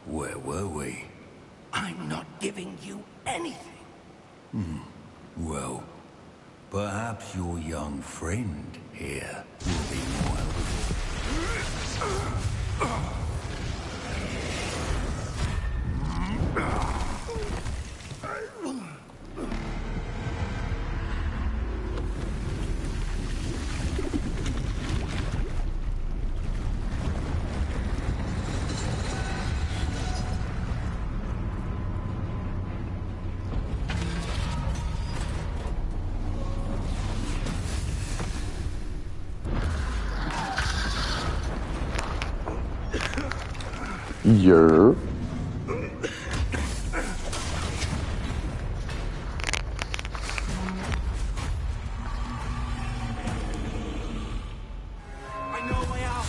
Where were we? I'm not giving you anything. Well, perhaps your young friend here will be more helpful. Yeah. I know a way out.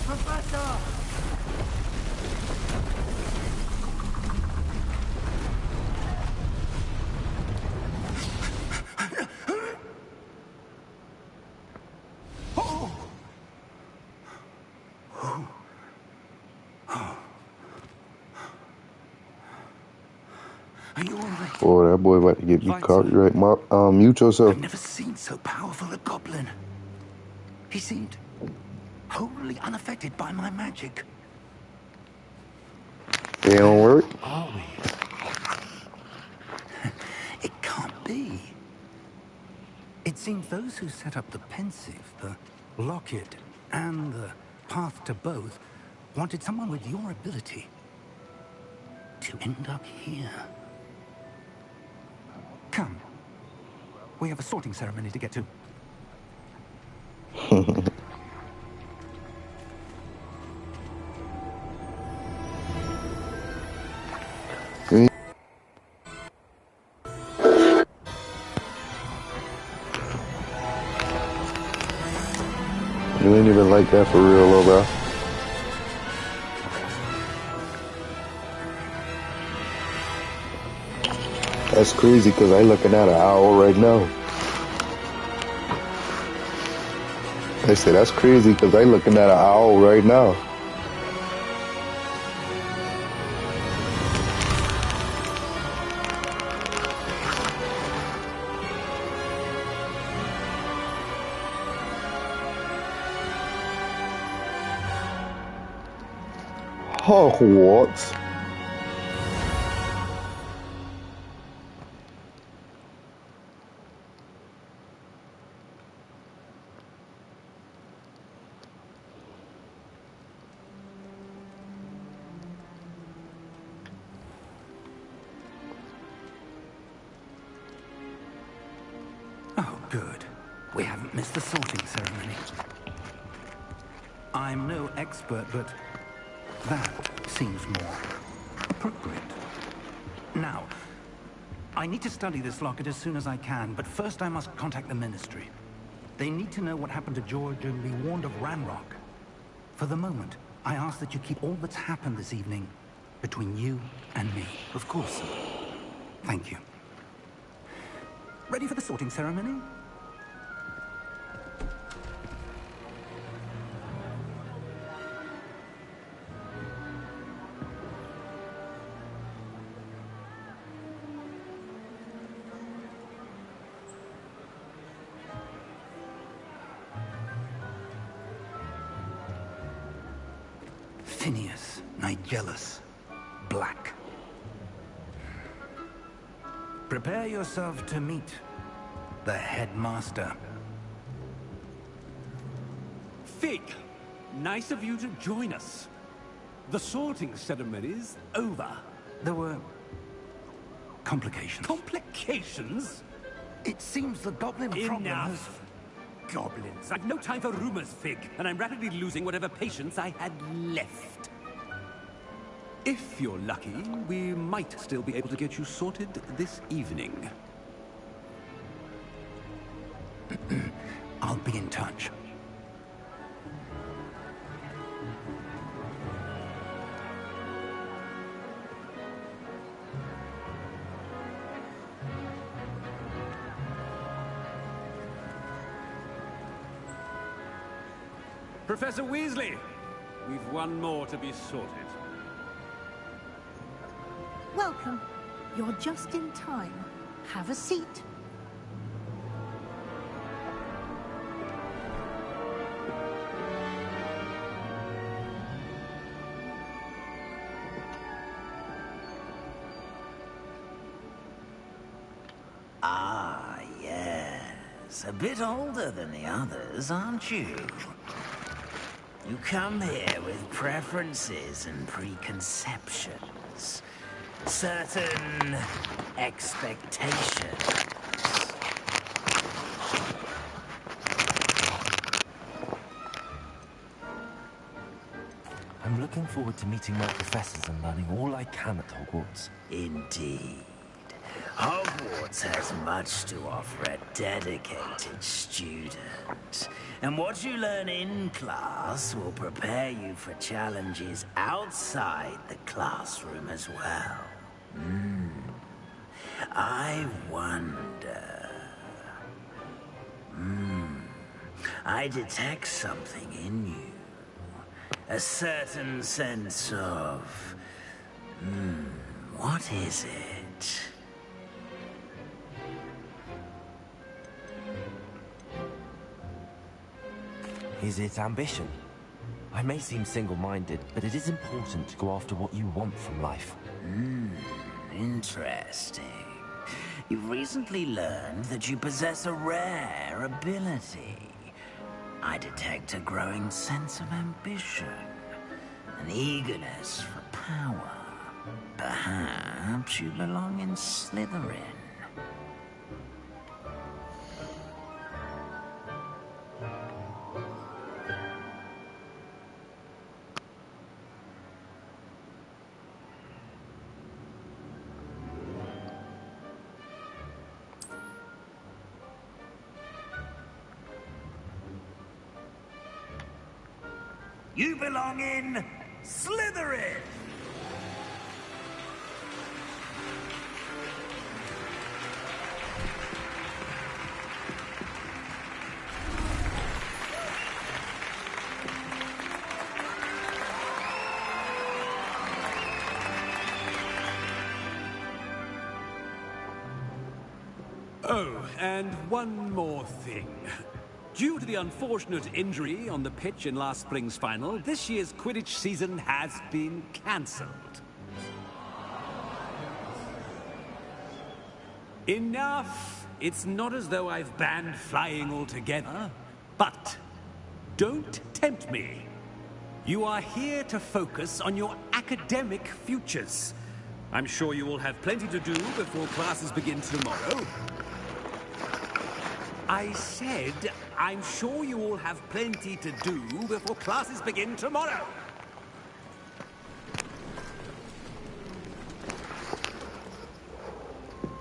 Professor! Are you all right? Boy, that boy about to get me copyright. Mute yourself. I've never seen so powerful a goblin. He seemed wholly unaffected by my magic. They don't work? Are we? It can't be. It seems those who set up the pensive, the locket, and the path to both wanted someone with your ability to end up here. Come. We have a sorting ceremony to get to. You ain't even like that for real, though, bro. That's crazy, because I looking at an owl right now. I say, that's crazy, because I looking at an owl right now. Hogwarts. Oh, good. We haven't missed the sorting ceremony. I'm no expert, but that seems more appropriate. Now, I need to study this locket as soon as I can, but first I must contact the Ministry. They need to know what happened to George and be warned of Ranrock. For the moment, I ask that you keep all that's happened this evening between you and me. Of course, sir. Thank you. Ready for the sorting ceremony? Phineas, Nigellus, Black. Prepare yourself to meet the headmaster. Fig, nice of you to join us. The sorting ceremony's over. There were complications. Complications? It seems the goblin problem has... Enough. Goblins. I've no time for rumors, Fig, and I'm rapidly losing whatever patience I had left. If you're lucky, we might still be able to get you sorted this evening. I'll be in touch. Professor Weasley, We've one more to be sorted. Welcome. You're just in time. Have a seat. Ah, yes. A bit older than the others, aren't you? You come here with preferences and preconceptions. Certain expectations. I'm looking forward to meeting my professors and learning all I can at Hogwarts. Indeed. Hogwarts has much to offer a dedicated student. And what you learn in class will prepare you for challenges outside the classroom as well. I wonder... I detect something in you. A certain sense of... what is it? Is it ambition? I may seem single-minded, but it is important to go after what you want from life. Interesting. You've recently learned that you possess a rare ability. I detect a growing sense of ambition, an eagerness for power. Perhaps you belong in Slytherin. You belong in Slytherin! Oh, and one more thing. Due to the unfortunate injury on the pitch in last spring's final, this year's Quidditch season has been cancelled. Enough! It's not as though I've banned flying altogether, but don't tempt me. You are here to focus on your academic futures. I'm sure you will have plenty to do before classes begin tomorrow. I said, I'm sure you all have plenty to do before classes begin tomorrow.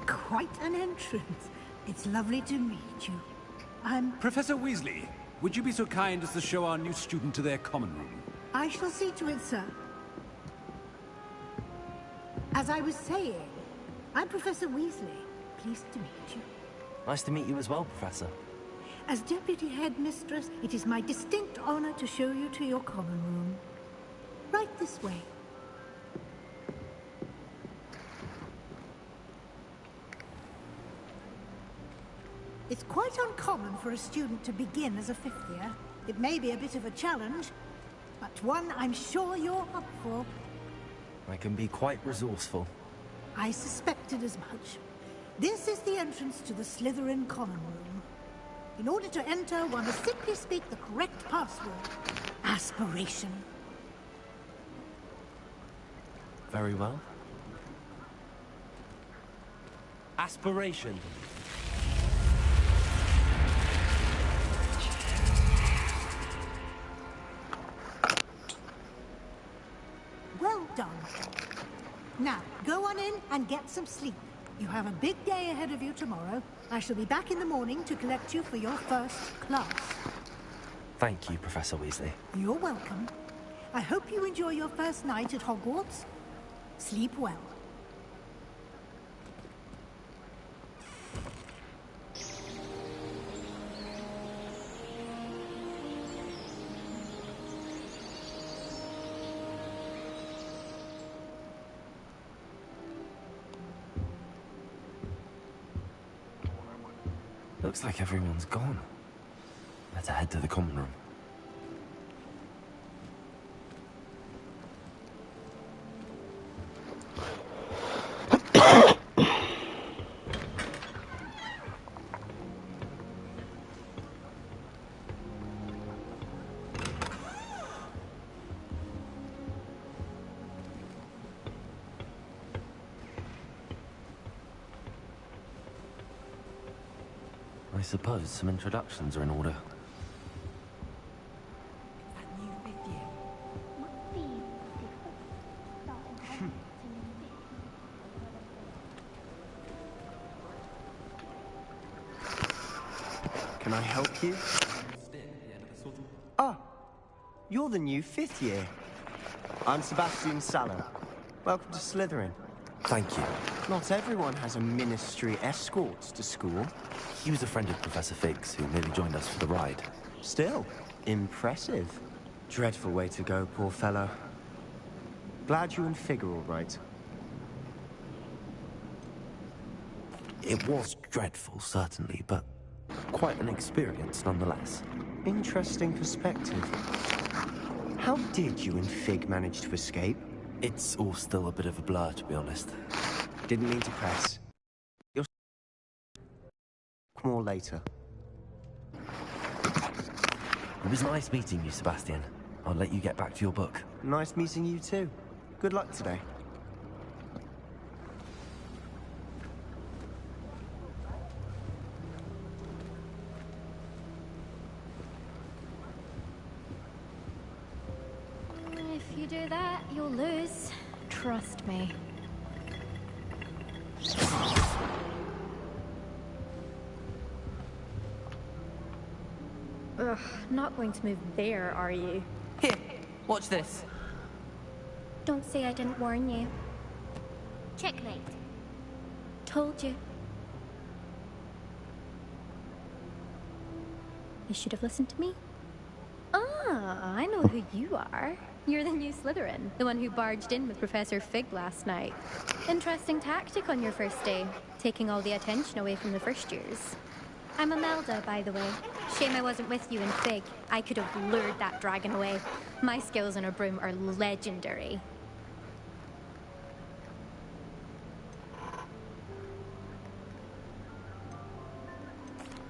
Quite an entrance. It's lovely to meet you. Professor Weasley, would you be so kind as to show our new student to their common room? I shall see to it, sir. As I was saying, I'm Professor Weasley. Pleased to meet you. Nice to meet you as well, Professor. As Deputy Headmistress, it is my distinct honor to show you to your common room. Right this way. It's quite uncommon for a student to begin as a fifth year. It may be a bit of a challenge, but one I'm sure you're up for. I can be quite resourceful. I suspected as much. This is the entrance to the Slytherin common room. In order to enter, one must simply speak the correct password. Aspiration. Very well. Aspiration. Well done. Now, go on in and get some sleep. You have a big day ahead of you tomorrow. I shall be back in the morning to collect you for your first class. Thank you, Professor Weasley. You're welcome. I hope you enjoy your first night at Hogwarts. Sleep well. Looks like everyone's gone. Better head to the common room. I suppose some introductions are in order. Can I help you? Ah, you're the new 5th year. I'm Sebastian Sallow. Welcome to Slytherin. Thank you. Not everyone has a ministry escort to school. He was a friend of Professor Fig's who nearly joined us for the ride. Still, impressive. Dreadful way to go, poor fellow. Glad you and Fig are all right. It was dreadful, certainly, but quite an experience nonetheless. Interesting perspective. How did you and Fig manage to escape? It's all still a bit of a blur, to be honest. Didn't mean to press. You'll more later. It was nice meeting you, Sebastian. I'll let you get back to your book. Nice meeting you too. Good luck today. If you do that, you'll lose. Trust me. Ugh, not going to move there, are you? Here, watch this. Don't say I didn't warn you. Checkmate. Told you. You should have listened to me. Ah, I know who you are. You're the new Slytherin, the one who barged in with Professor Fig last night. Interesting tactic on your first day, taking all the attention away from the first years. I'm Imelda, by the way. Shame I wasn't with you in Fig. I could have lured that dragon away. My skills on a broom are legendary.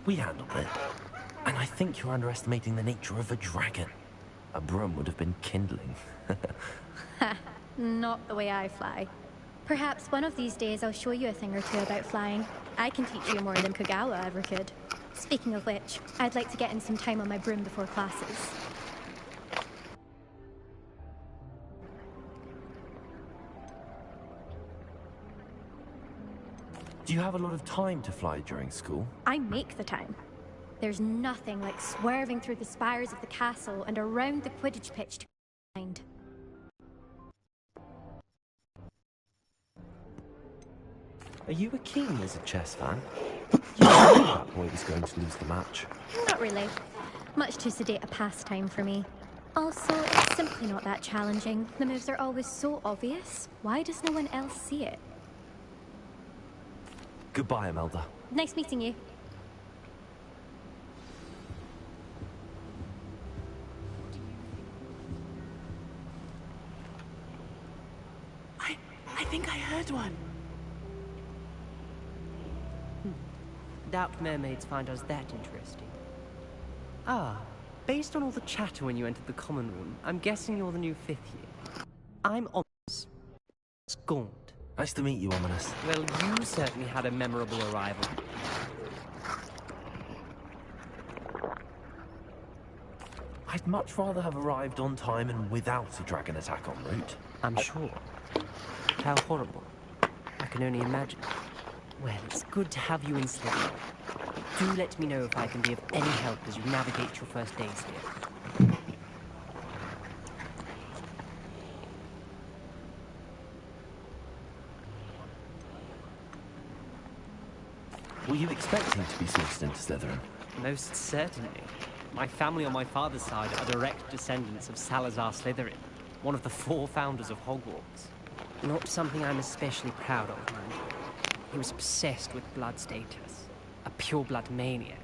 We handled it. And I think you're underestimating the nature of a dragon. A broom would have been kindling. Ha, not the way I fly. Perhaps one of these days I'll show you a thing or two about flying. I can teach you more than Kogawa ever could. Speaking of which, I'd like to get in some time on my broom before classes. Do you have a lot of time to fly during school? I make the time. There's nothing like swerving through the spires of the castle and around the Quidditch pitch to find. Are you a keen as a chess fan? You knew that boy was going to lose the match. Not really. Much too sedate a pastime for me. Also, it's simply not that challenging. The moves are always so obvious. Why does no one else see it? Goodbye, Imelda. Nice meeting you. I think I heard one. Doubt mermaids find us that interesting. Ah, based on all the chatter when you entered the common room, I'm guessing you're the new 5th year. I'm Ominous. Gaunt. Nice to meet you, Ominous. Well, you certainly had a memorable arrival. I'd much rather have arrived on time and without a dragon attack en route. I'm sure. How horrible. I can only imagine. Well, it's good to have you in Slytherin. Do let me know if I can be of any help as you navigate your first days here. Were you expecting to be sorted into Slytherin? Most certainly. My family on my father's side are direct descendants of Salazar Slytherin, one of the 4 founders of Hogwarts. Not something I'm especially proud of, mind you. He was obsessed with blood status. A pure-blood maniac.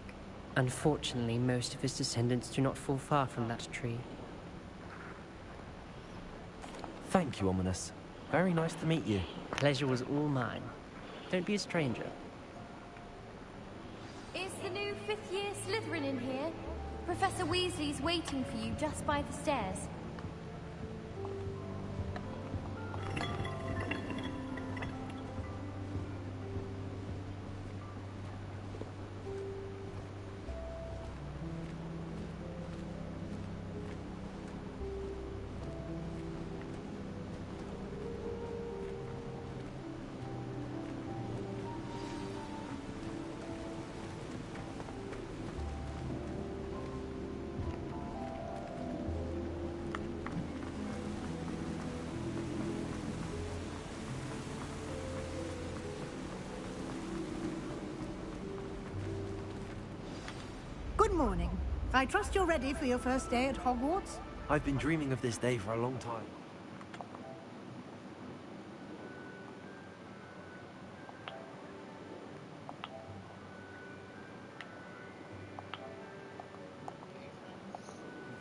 Unfortunately, most of his descendants do not fall far from that tree. Thank you, Ominous. Very nice to meet you. Pleasure was all mine. Don't be a stranger. Is the new fifth-year Slytherin in here? Professor Weasley's waiting for you just by the stairs. Good morning. I trust you're ready for your first day at Hogwarts? I've been dreaming of this day for a long time.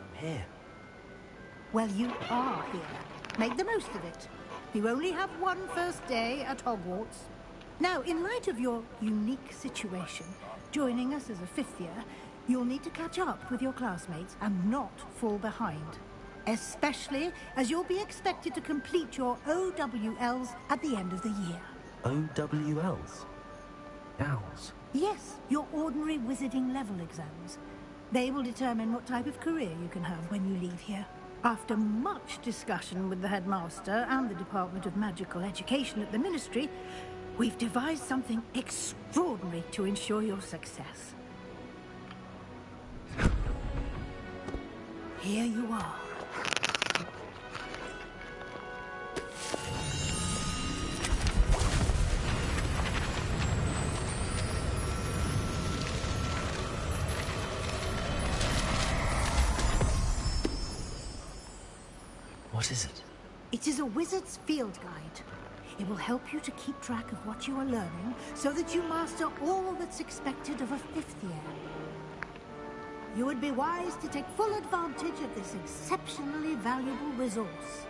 I'm here. Well, you are here. Make the most of it. You only have one first day at Hogwarts. Now, in light of your unique situation, joining us as a fifth year, you'll need to catch up with your classmates and not fall behind. Especially as you'll be expected to complete your OWLs at the end of the year. OWLs? Owls? Yes, your ordinary wizarding level exams. They will determine what type of career you can have when you leave here. After much discussion with the headmaster and the Department of Magical Education at the Ministry, we've devised something extraordinary to ensure your success. Here you are. What is it? It is a wizard's field guide. It will help you to keep track of what you are learning so that you master all that's expected of a fifth year. You would be wise to take full advantage of this exceptionally valuable resource.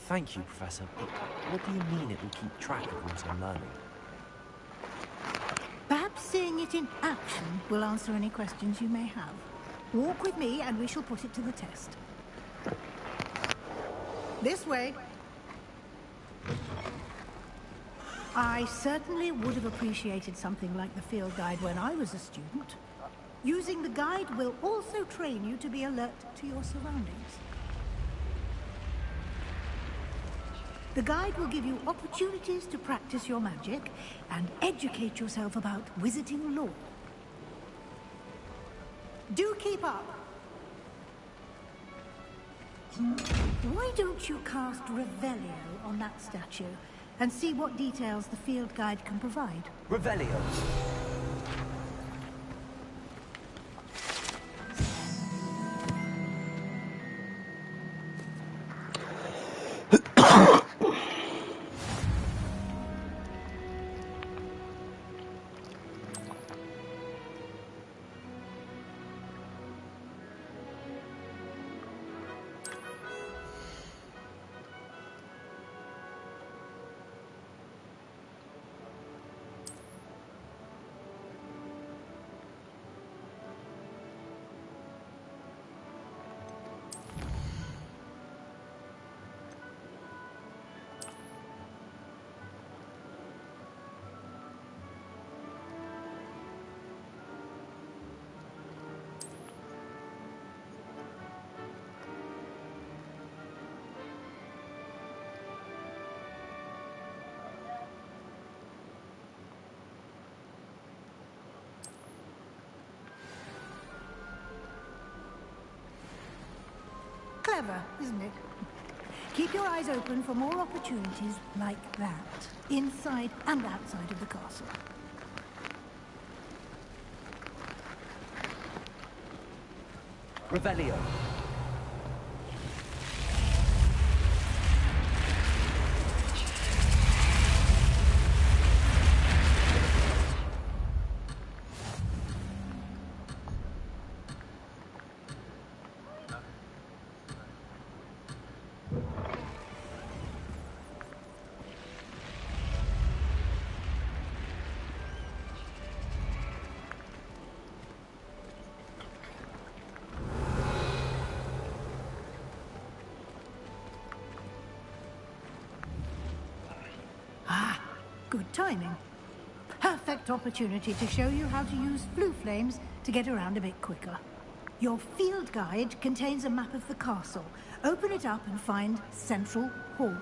Thank you, Professor, but what do you mean it will keep track of what I'm learning? Perhaps seeing it in action will answer any questions you may have. Walk with me and we shall put it to the test. This way. I certainly would have appreciated something like the field guide when I was a student. Using the guide will also train you to be alert to your surroundings. The guide will give you opportunities to practice your magic and educate yourself about wizarding lore. Do keep up. Why don't you cast Revelio on that statue and see what details the field guide can provide? Revelio! Clever, isn't it? Keep your eyes open for more opportunities like that, inside and outside of the castle. Revelio! timing. Perfect opportunity to show you how to use flue flames to get around a bit quicker. Your field guide contains a map of the castle. Open it up and find Central Hall.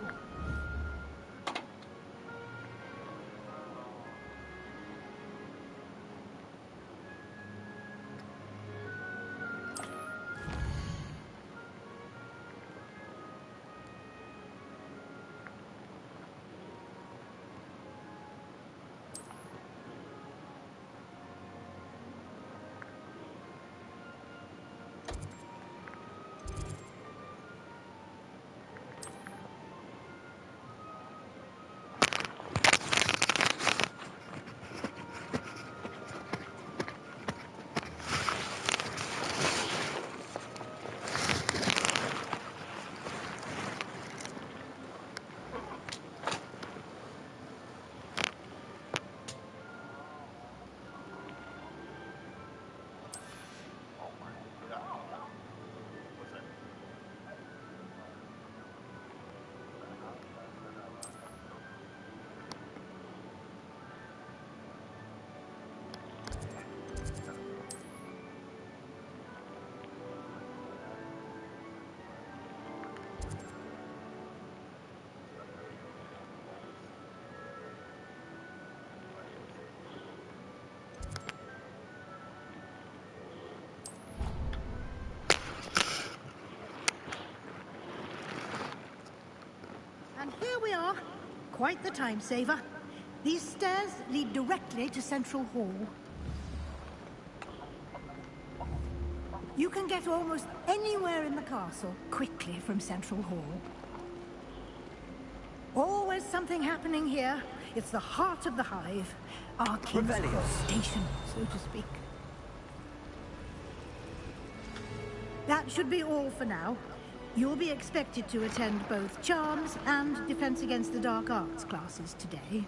And here we are. Quite the time saver. These stairs lead directly to Central Hall. You can get almost anywhere in the castle quickly from Central Hall. Always something happening here. It's the heart of the hive. Our king's station, so to speak. That should be all for now. You'll be expected to attend both Charms and Defense Against the Dark Arts classes today.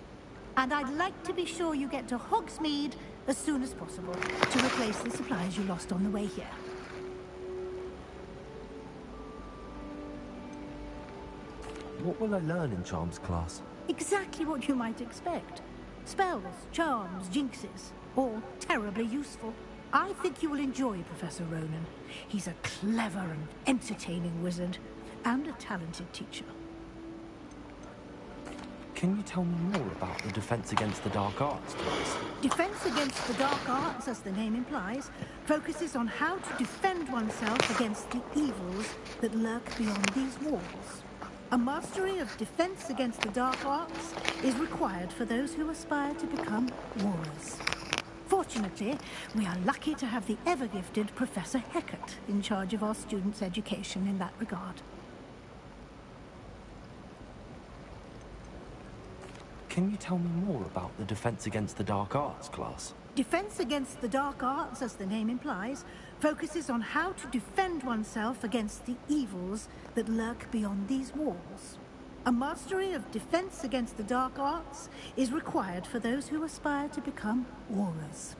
And I'd like to be sure you get to Hogsmeade as soon as possible to replace the supplies you lost on the way here. What will I learn in Charms class? Exactly what you might expect. Spells, charms, jinxes. All terribly useful. I think you will enjoy Professor Ronan. He's a clever and entertaining wizard, and a talented teacher. Can you tell me more about the Defense Against the Dark Arts class? Defense Against the Dark Arts, as the name implies, focuses on how to defend oneself against the evils that lurk beyond these walls. A mastery of Defense Against the Dark Arts is required for those who aspire to become warriors. Fortunately, we are lucky to have the ever-gifted Professor Hecat in charge of our students' education in that regard. Can you tell me more about the Defense Against the Dark Arts class? Defense Against the Dark Arts, as the name implies, focuses on how to defend oneself against the evils that lurk beyond these walls. A mastery of Defense Against the Dark Arts is required for those who aspire to become warriors.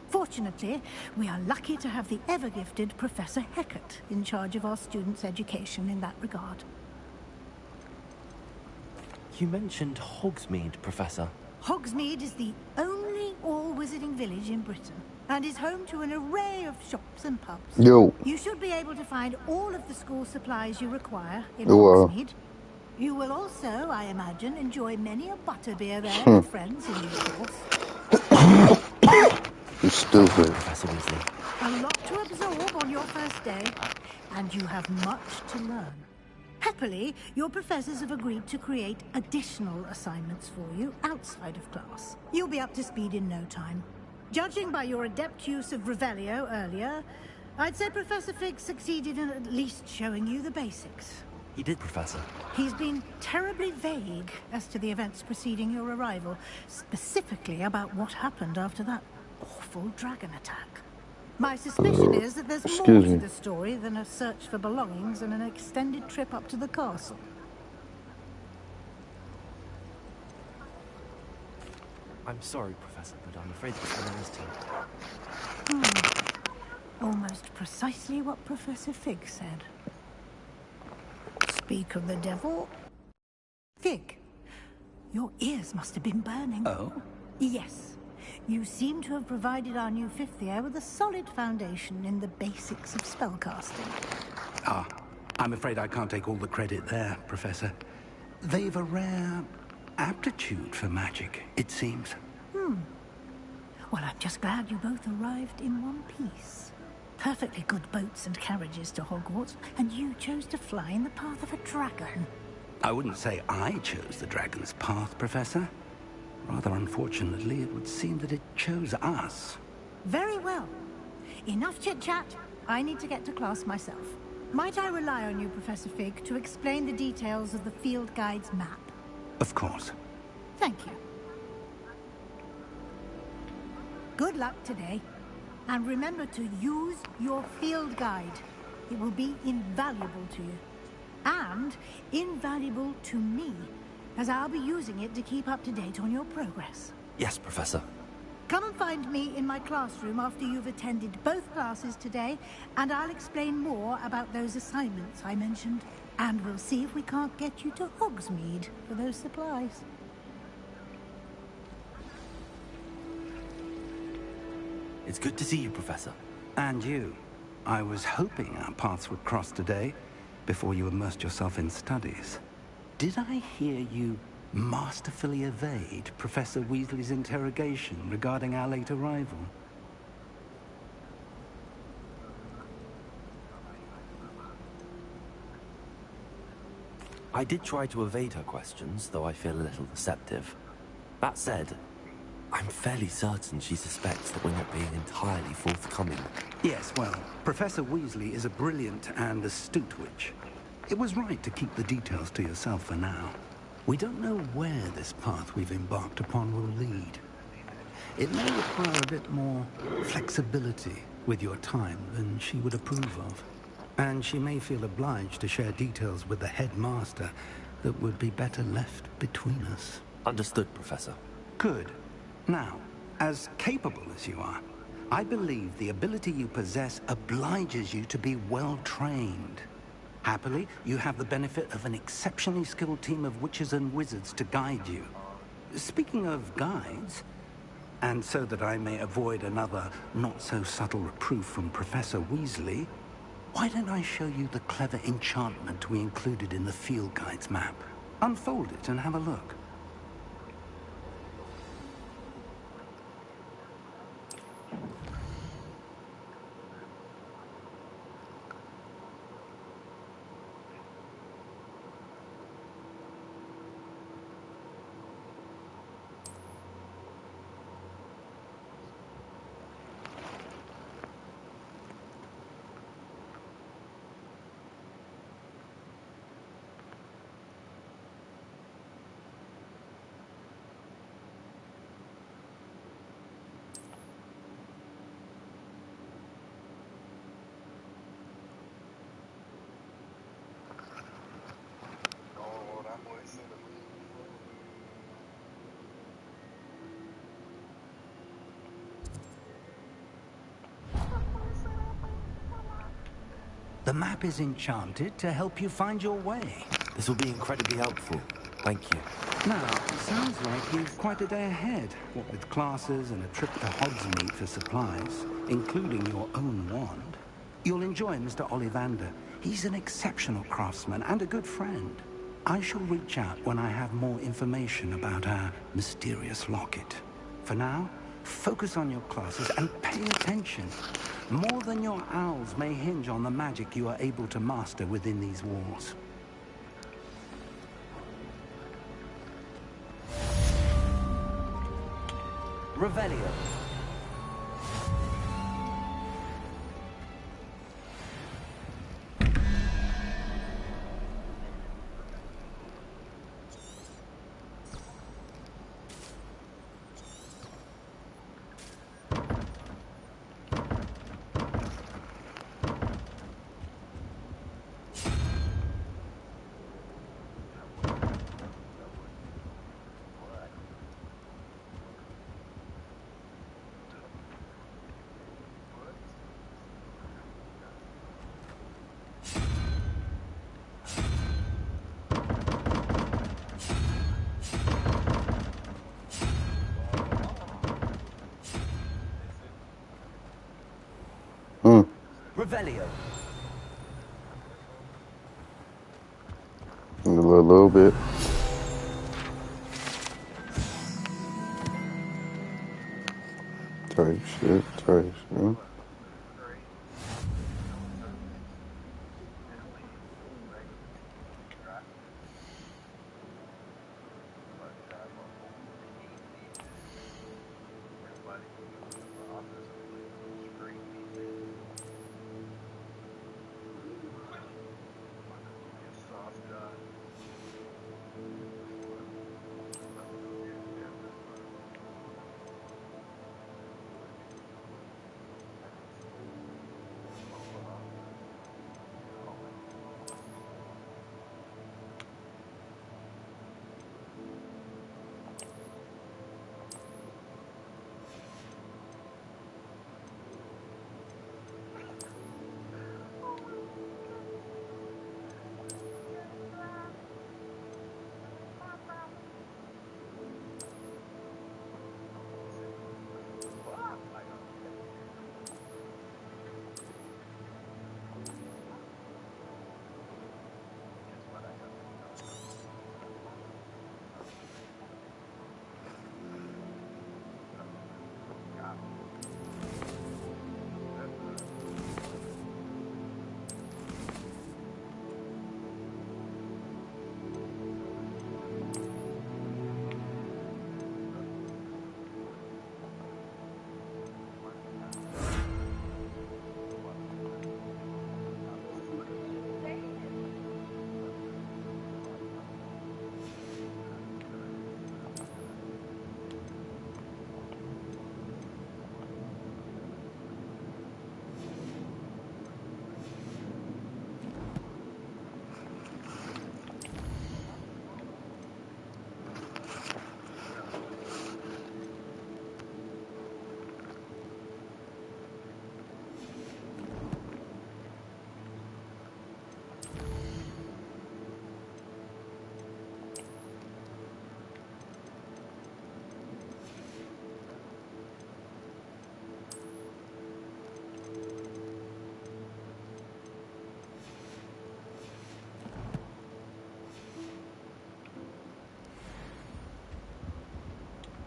Fortunately, we are lucky to have the ever-gifted Professor Hecat in charge of our students' education in that regard. You mentioned Hogsmeade, Professor. Hogsmeade is the only all-wizarding village in Britain, and is home to an array of shops and pubs. Yo. You should be able to find all of the school supplies you require in Hogsmeade. You will also, I imagine, enjoy many a butterbeer there with friends in due course. You're stupid. Professor Weasley. A lot to absorb on your first day, and you have much to learn. Happily, your professors have agreed to create additional assignments for you outside of class. You'll be up to speed in no time. Judging by your adept use of Revelio earlier, I'd say Professor Fig succeeded in at least showing you the basics. He did, Professor. He's been terribly vague as to the events preceding your arrival, specifically about what happened after that awful dragon attack. My suspicion is that there's more to the story than a search for belongings and an extended trip up to the castle. I'm sorry, Professor, but I'm afraid this one is too. Almost precisely what Professor Fig said. Speak of the devil. Fig, Your ears must have been burning. Oh? Yes. You seem to have provided our new fifth year with a solid foundation in the basics of spellcasting. Ah, I'm afraid I can't take all the credit there, Professor. They've a rare aptitude for magic, it seems. Well, I'm just glad you both arrived in one piece. Perfectly good boats and carriages to Hogwarts, and you chose to fly in the path of a dragon. I wouldn't say I chose the dragon's path, Professor. Rather unfortunately, it would seem that it chose us. Very well. Enough chit-chat. I need to get to class myself. Might I rely on you, Professor Fig, to explain the details of the field guide's map? Of course. Thank you. Good luck today. And remember to use your field guide. It will be invaluable to you. And invaluable to me, as I'll be using it to keep up to date on your progress. Yes, Professor. Come and find me in my classroom after you've attended both classes today, and I'll explain more about those assignments I mentioned. And we'll see if we can't get you to Hogsmeade for those supplies. It's good to see you, Professor. And you. I was hoping our paths would cross today, before you immersed yourself in studies. Did I hear you masterfully evade Professor Weasley's interrogation regarding our late arrival? I did try to evade her questions, though I feel a little deceptive. That said, I'm fairly certain she suspects that we're not being entirely forthcoming. Yes, well, Professor Weasley is a brilliant and astute witch. It was right to keep the details to yourself for now. We don't know where this path we've embarked upon will lead. It may require a bit more flexibility with your time than she would approve of. And she may feel obliged to share details with the headmaster that would be better left between us. Understood, Professor. Good. Now, as capable as you are, I believe the ability you possess obliges you to be well trained. Happily, you have the benefit of an exceptionally skilled team of witches and wizards to guide you. Speaking of guides, and so that I may avoid another not-so-subtle reproof from Professor Weasley, why don't I show you the clever enchantment we included in the field guide's map? Unfold it and have a look. The map is enchanted to help you find your way. This will be incredibly helpful. Thank you. Now, it sounds like you've quite a day ahead, what with classes and a trip to Hogsmeade for supplies, including your own wand. You'll enjoy Mr. Ollivander. He's an exceptional craftsman and a good friend. I shall reach out when I have more information about our mysterious locket. For now, focus on your classes and pay attention. More than your owls may hinge on the magic you are able to master within these walls. Revelio. Revelio. A little bit. Type shit.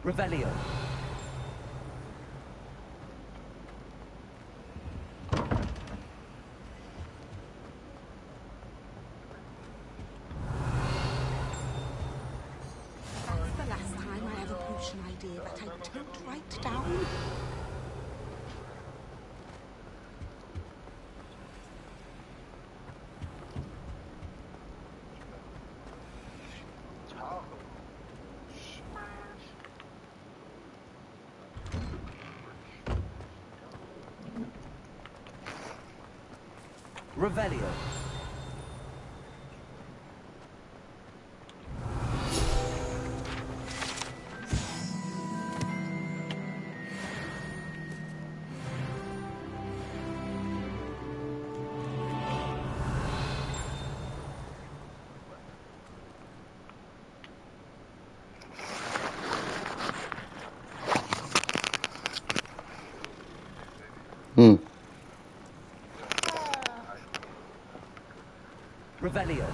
Revelio. That's the last time I have a potion idea that I don't write down. Revelio. Revelio.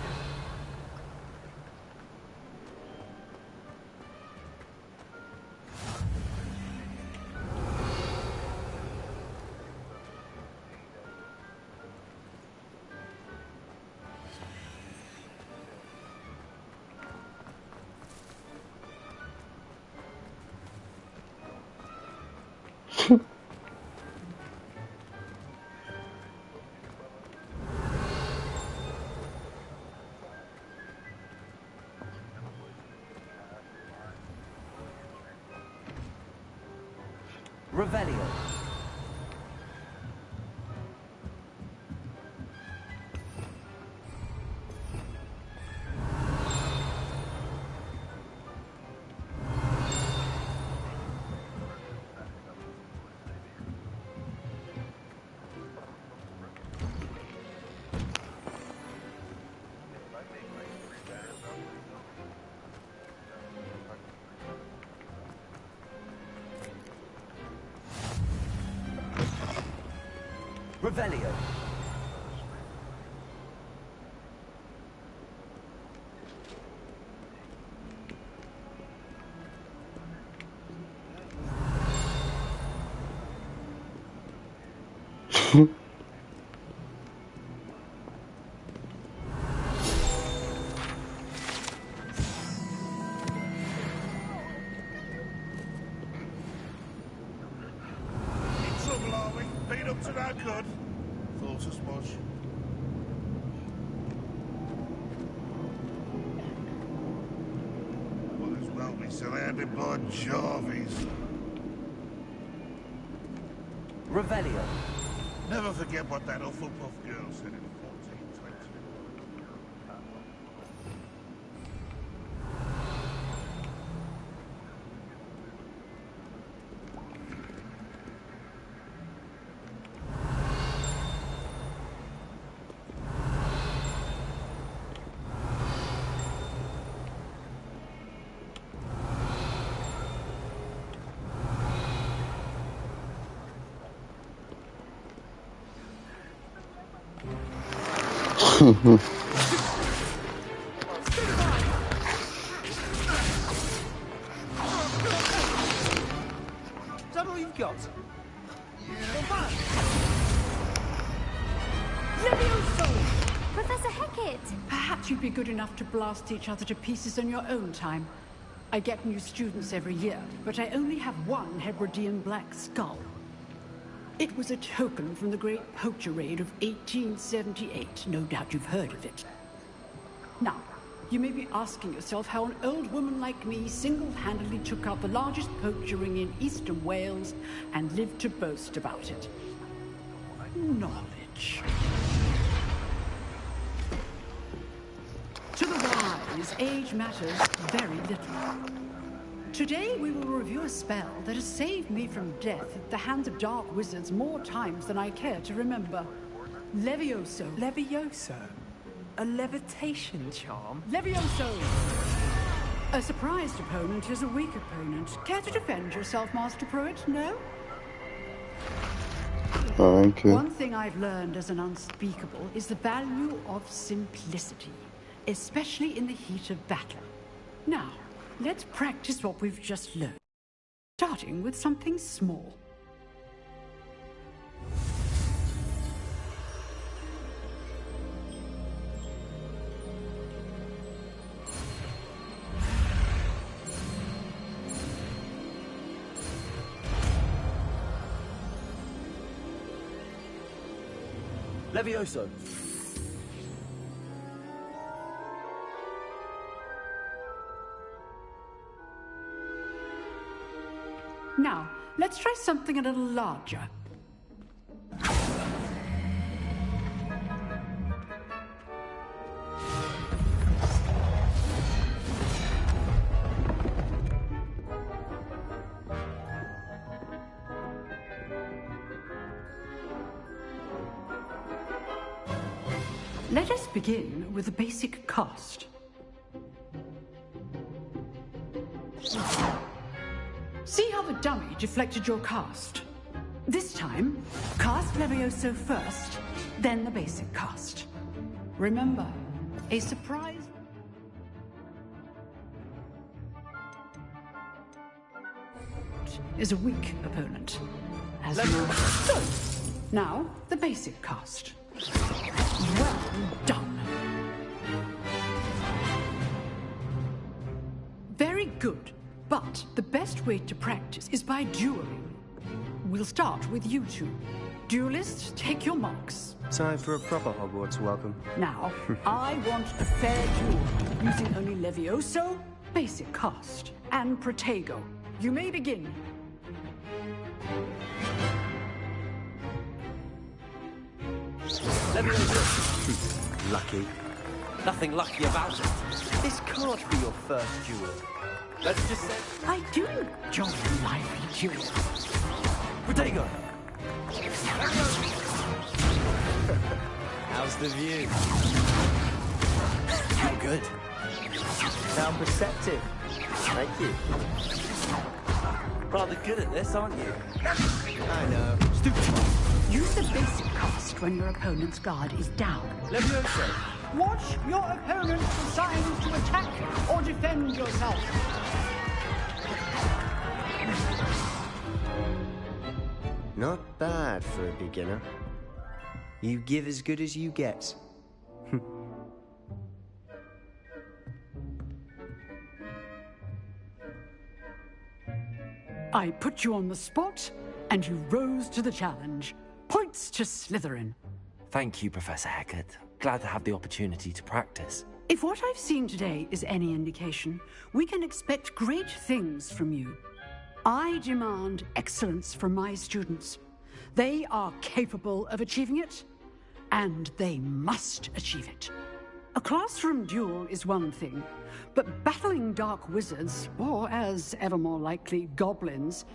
Revelio. Revelio. Revelio. Never forget what that Hufflepuff girl said in 1420. Hmm. Is that all you've got? Professor Hecat! Perhaps you'd be good enough to blast each other to pieces on your own time. I get new students every year, but I only have one Hebridean black skull. It was a token from the Great Poacher Raid of 1878. No doubt you've heard of it. Now, you may be asking yourself how an old woman like me single-handedly took out the largest poacher ring in eastern Wales and lived to boast about it. Knowledge. To the wise, age matters very little. Today we will review a spell that has saved me from death at the hands of dark wizards more times than I care to remember. Levioso. Levioso? A levitation charm? Levioso! A surprised opponent is a weak opponent. Care to defend yourself, Master Pruitt? No? Thank you. One thing I've learned as an unspeakable is the value of simplicity, especially in the heat of battle. Now, let's practice what we've just learned, starting with something small. Levioso. Now, let's try something a little larger. Let us begin with the basic cast. See how the dummy deflected your cast? This time, cast Levioso first, then the basic cast. Remember, a surprise... is a weak opponent. As good. Now, the basic cast. Well done. Very good. But the best way to practice is by dueling. We'll start with you two. Duelists, take your marks. Time for a proper Hogwarts welcome. Now, I want a fair duel, using only Levioso, basic cast, and Protego. You may begin. Levioso. Lucky. Nothing lucky about it. This can't be your first duel. Let's just say... I do enjoy lively duels. Protego. How's the view? You're good. Sound perceptive. Thank you. Rather good at this, aren't you? I know. Use the basic cast best when your opponent's guard is down. Levioso! Watch your opponent's signs to attack or defend yourself. Not bad for a beginner. You give as good as you get. I put you on the spot, and you rose to the challenge. Points to Slytherin. Thank you, Professor Hecat. Glad to have the opportunity to practice. If what I've seen today is any indication, we can expect great things from you. I demand excellence from my students. They are capable of achieving it, and they must achieve it. A classroom duel is one thing, but battling dark wizards, or as ever more likely, goblins,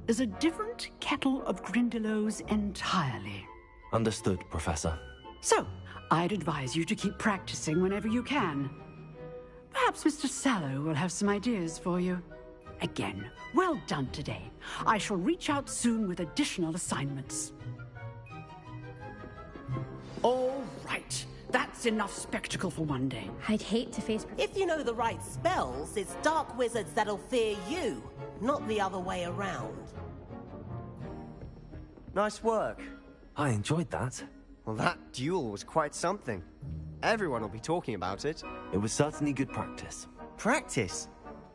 is a different kettle of Grindylows entirely. Understood, Professor. So, I'd advise you to keep practicing whenever you can. Perhaps Mr. Sallow will have some ideas for you. Again, well done today. I shall reach out soon with additional assignments. All right. That's enough spectacle for one day. I'd hate to face... If you know the right spells, it's dark wizards that'll fear you, not the other way around. Nice work. I enjoyed that. Well, that duel was quite something. Everyone will be talking about it. It was certainly good practice. Practice?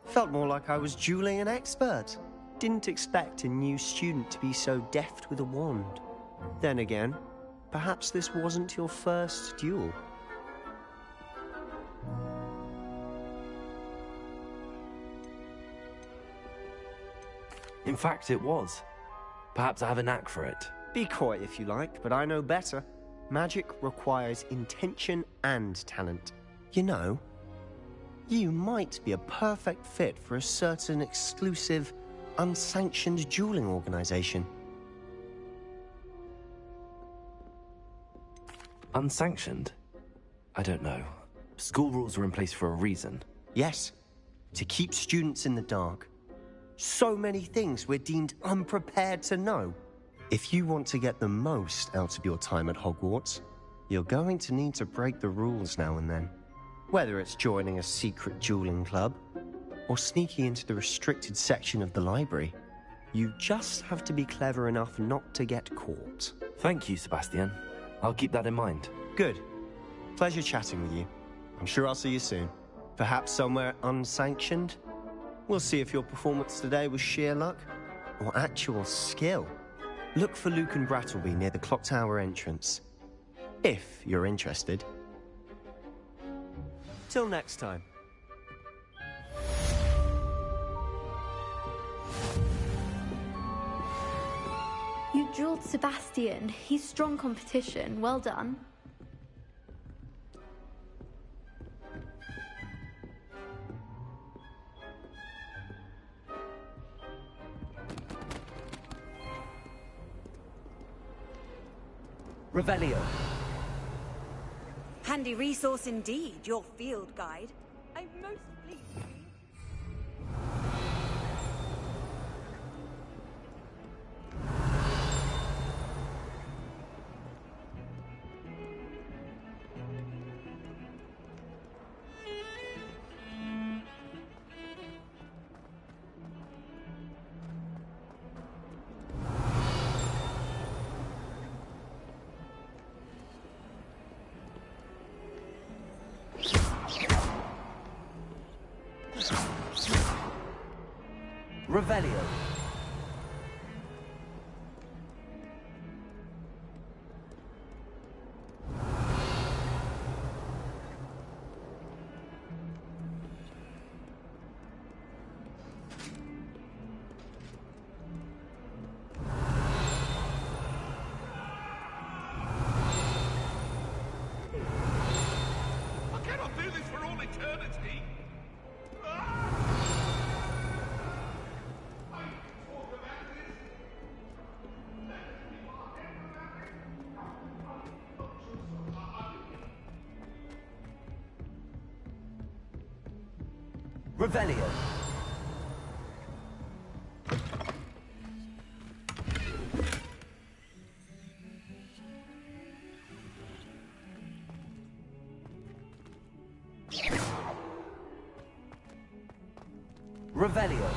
Felt more like I was dueling an expert. Didn't expect a new student to be so deft with a wand. Then again, perhaps this wasn't your first duel. In fact, it was. Perhaps I have a knack for it. Be coy if you like, but I know better. Magic requires intention and talent. You know, you might be a perfect fit for a certain exclusive, unsanctioned dueling organization. Unsanctioned? I don't know. School rules are in place for a reason. Yes, to keep students in the dark. So many things we're deemed unprepared to know. If you want to get the most out of your time at Hogwarts, you're going to need to break the rules now and then. Whether it's joining a secret dueling club, or sneaking into the restricted section of the library, you just have to be clever enough not to get caught. Thank you, Sebastian. I'll keep that in mind. Good. Pleasure chatting with you. I'm sure I'll see you soon. Perhaps somewhere unsanctioned? We'll see if your performance today was sheer luck, or actual skill. Look for Luke and Brattleby near the clock tower entrance. If you're interested. Till next time. You drilled Sebastian. He's strong competition. Well done. Revelio. Handy resource indeed, your field guide. I'm most pleased. Revelio. I cannot do this for all eternity. Revelio. Revelio.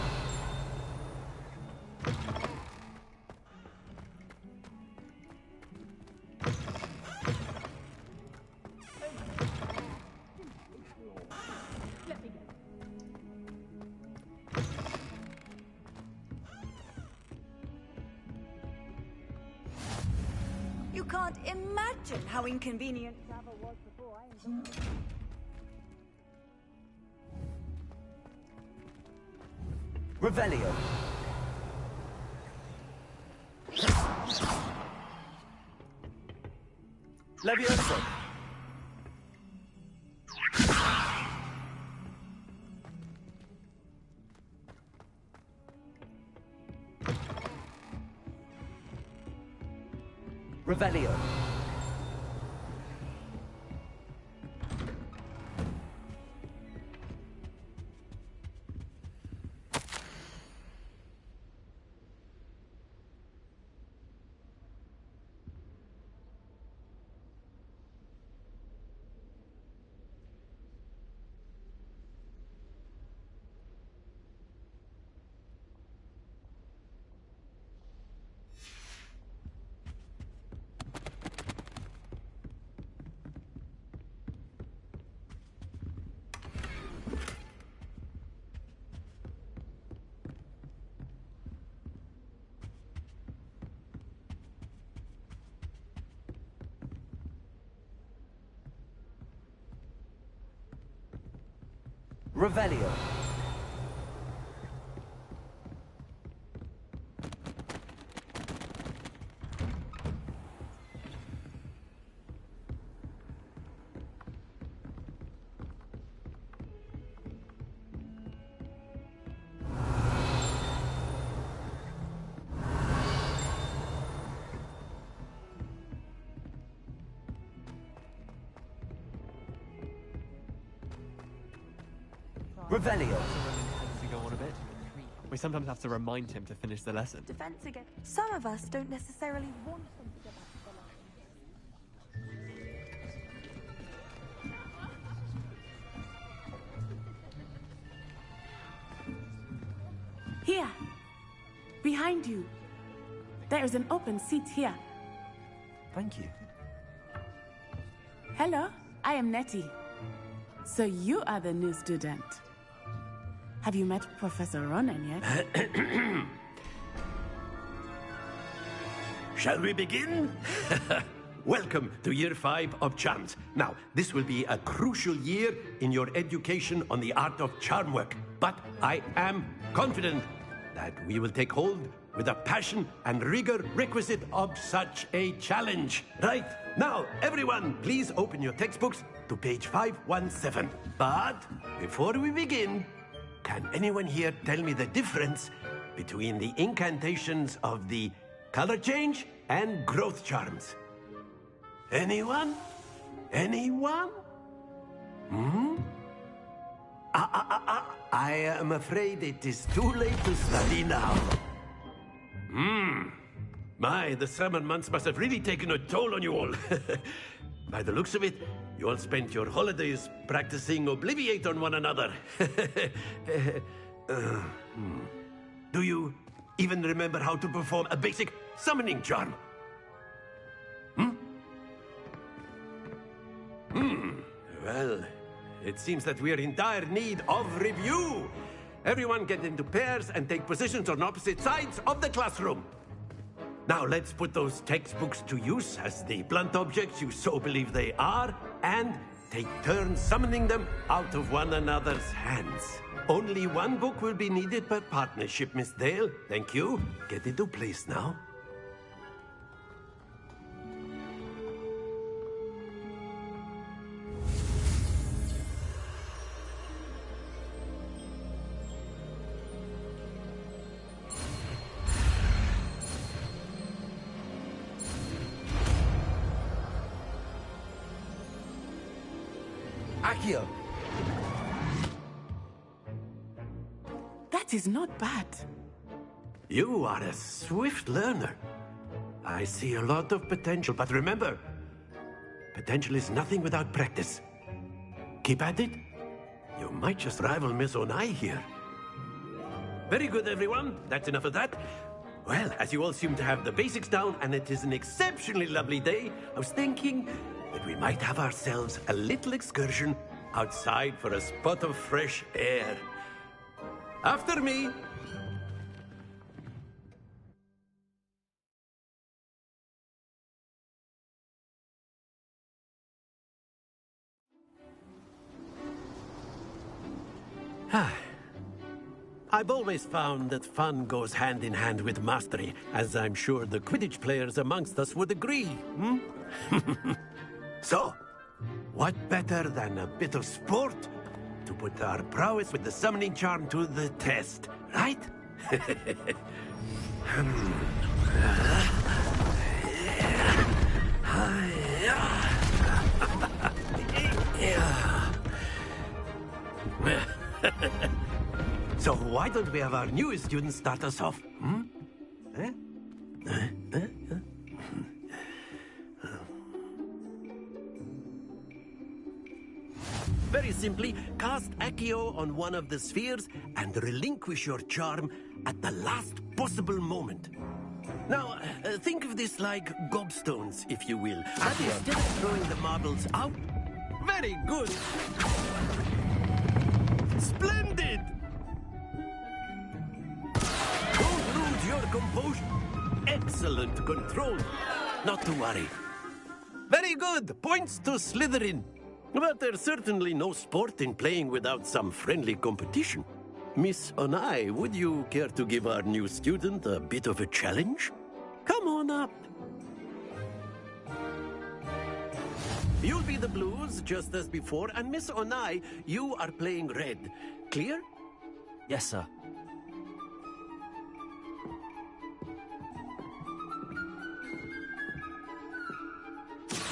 You can't imagine how inconvenient travel was before I enjoyed it. Revelio. Levioso. Revelio. Revelio. Revelio. To go on a bit. We sometimes have to remind him to finish the lesson. Defense again. Some of us don't necessarily want them to get back to the lesson. Here. Behind you. There is an open seat here. Thank you. Hello, I am Nettie. So you are the new student. Have you met Professor Ronan yet? Shall we begin? Welcome to Year 5 of Charms. Now, this will be a crucial year in your education on the art of charm work. But I am confident that we will take hold with the passion and rigor requisite of such a challenge. Right, now, everyone, please open your textbooks to page 517. But before we begin, can anyone here tell me the difference between the incantations of the color change and growth charms? Anyone? Anyone? I am afraid it is too late to study now. My, the summer months must have really taken a toll on you all. By the looks of it, you all spent your holidays practicing Obliviate on one another. Do you even remember how to perform a basic summoning charm? Well, it seems that we are in dire need of review. Everyone get into pairs and take positions on opposite sides of the classroom. Now let's put those textbooks to use as the blunt objects you so believe they are, and take turns summoning them out of one another's hands. Only one book will be needed per partnership, Miss Dale. Thank you. Get into place now. Accio. That is not bad. You are a swift learner. I see a lot of potential, but remember, potential is nothing without practice. Keep at it. You might just rival Miss Onai here. Very good, everyone. That's enough of that. Well, as you all seem to have the basics down, and it is an exceptionally lovely day, I was thinking that we might have ourselves a little excursion outside for a spot of fresh air. After me. I've always found that fun goes hand in hand with mastery, as I'm sure the Quidditch players amongst us would agree. So, what better than a bit of sport to put our prowess with the summoning charm to the test, right? So why don't we have our newest student start us off? Very simply, cast Accio on one of the spheres and relinquish your charm at the last possible moment. Now, think of this like gobstones, if you will. And instead of throwing the marbles out... Very good! Splendid! Don't lose your composure. Excellent control. Not to worry. Very good. Points to Slytherin. But there's certainly no sport in playing without some friendly competition. Miss Onai, would you care to give our new student a bit of a challenge? Come on up. You'll be the blues, just as before, and Miss Onai, you are playing red. Clear? Yes, sir.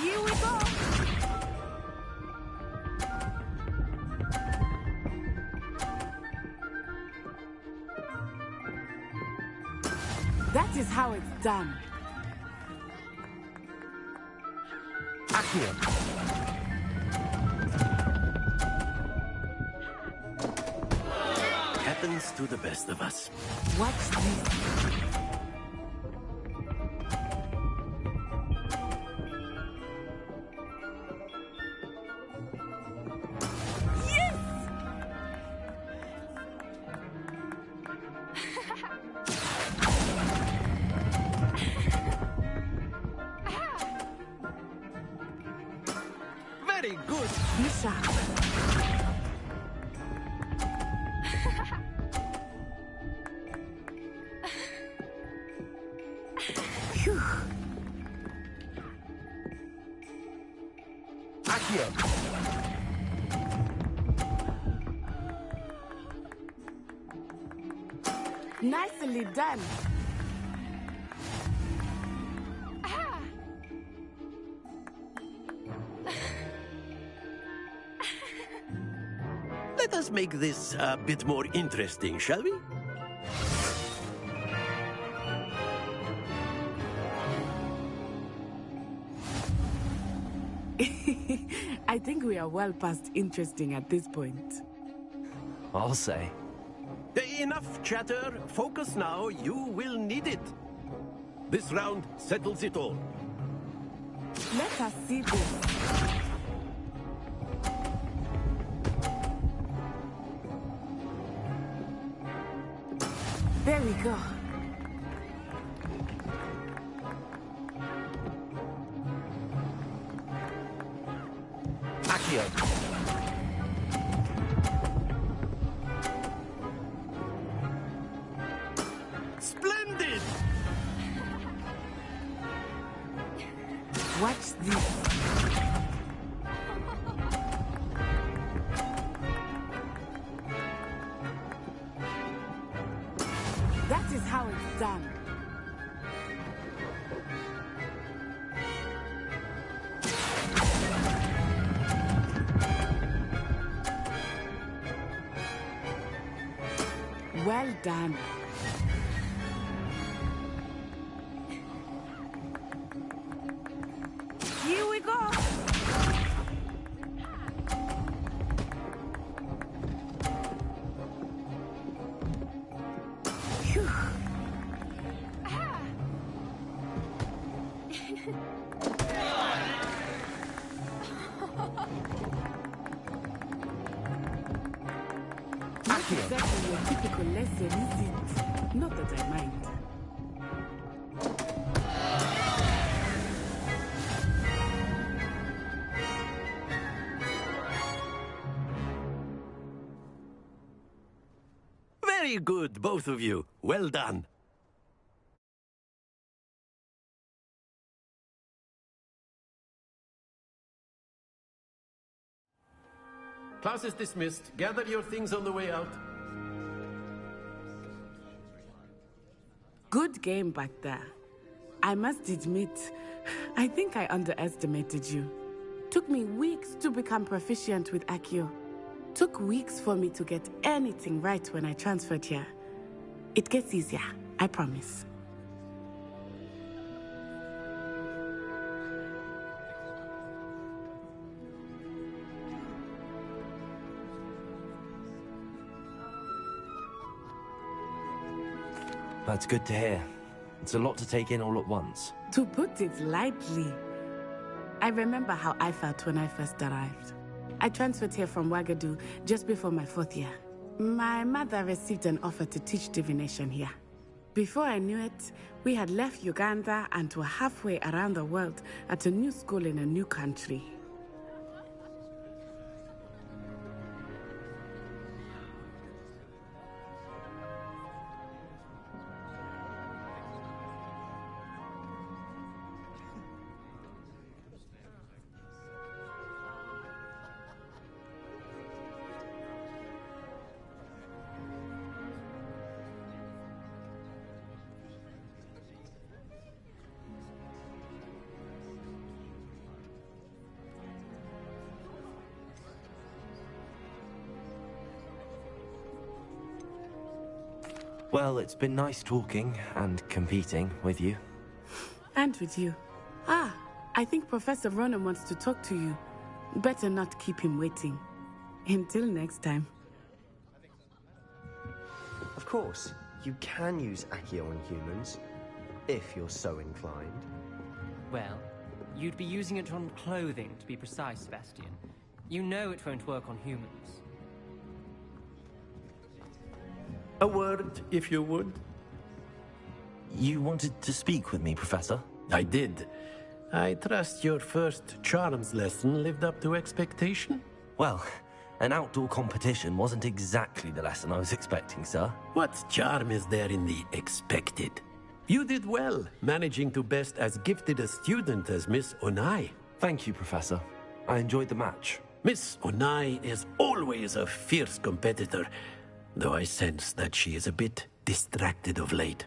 Here we go! That is how it's done. Accio. Happens to the best of us. Watch this. Very good. Be sharp. Phew. Accio. Nicely done. Let us make this a bit more interesting, shall we? I think we are well past interesting at this point. I'll say. Enough chatter. Focus now. You will need it. This round settles it all. Let us see this. There we go. Accio. Splendid! Watch this. That is how it's done. Well done. Here we go! exactly your typical lesson, is it? Not that I mind. Very good, both of you. Well done. Class is dismissed. Gather your things on the way out. Good game back there. I must admit, I think I underestimated you. Took me weeks to become proficient with Accio. Took weeks for me to get anything right when I transferred here. It gets easier, I promise. That's good to hear. It's a lot to take in all at once. To put it lightly, I remember how I felt when I first arrived. I transferred here from Wagadu just before my 4th year. My mother received an offer to teach divination here. Before I knew it, we had left Uganda and were halfway around the world at a new school in a new country. Well, it's been nice talking and competing with you. And with you. Ah, I think Professor Ronan wants to talk to you. Better not keep him waiting. Until next time. Of course, you can use Accio on humans, if you're so inclined. Well, you'd be using it on clothing, to be precise, Sebastian. You know it won't work on humans. A word, if you would. You wanted to speak with me, Professor? I did. I trust your first charms lesson lived up to expectation? Well, an outdoor competition wasn't exactly the lesson I was expecting, sir. What charm is there in the expected? You did well, managing to best as gifted a student as Miss Onai. Thank you, Professor. I enjoyed the match. Miss Onai is always a fierce competitor, though I sense that she is a bit distracted of late.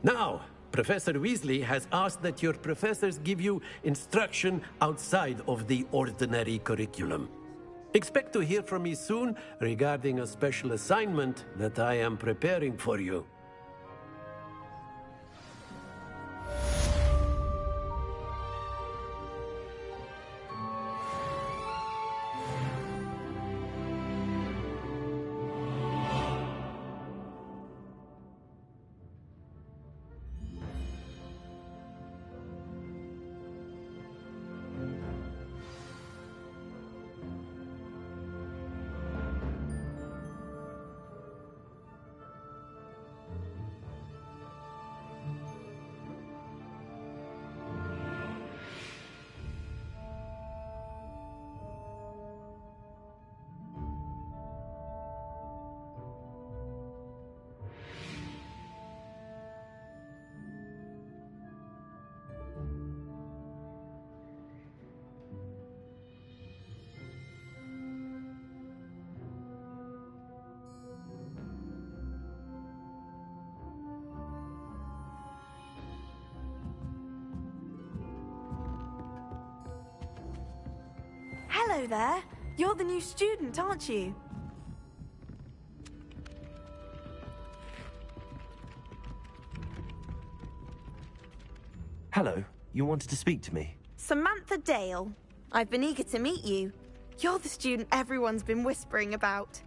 Now, Professor Weasley has asked that your professors give you instruction outside of the ordinary curriculum. Expect to hear from me soon regarding a special assignment that I am preparing for you. Hello there. You're the new student, aren't you? Hello, you wanted to speak to me? Samantha Dale. I've been eager to meet you. You're the student everyone's been whispering about.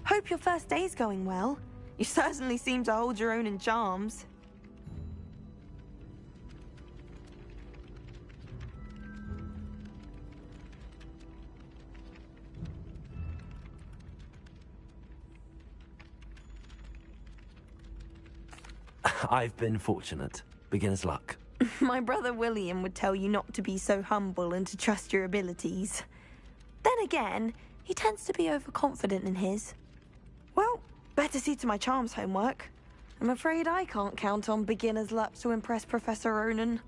Hope your first day's going well. You certainly seem to hold your own in charms. I've been fortunate. Beginner's luck. My brother William would tell you not to be so humble and to trust your abilities. Then again, he tends to be overconfident in his. Well, better see to my charms homework. I'm afraid I can't count on beginner's luck to impress Professor Ronan.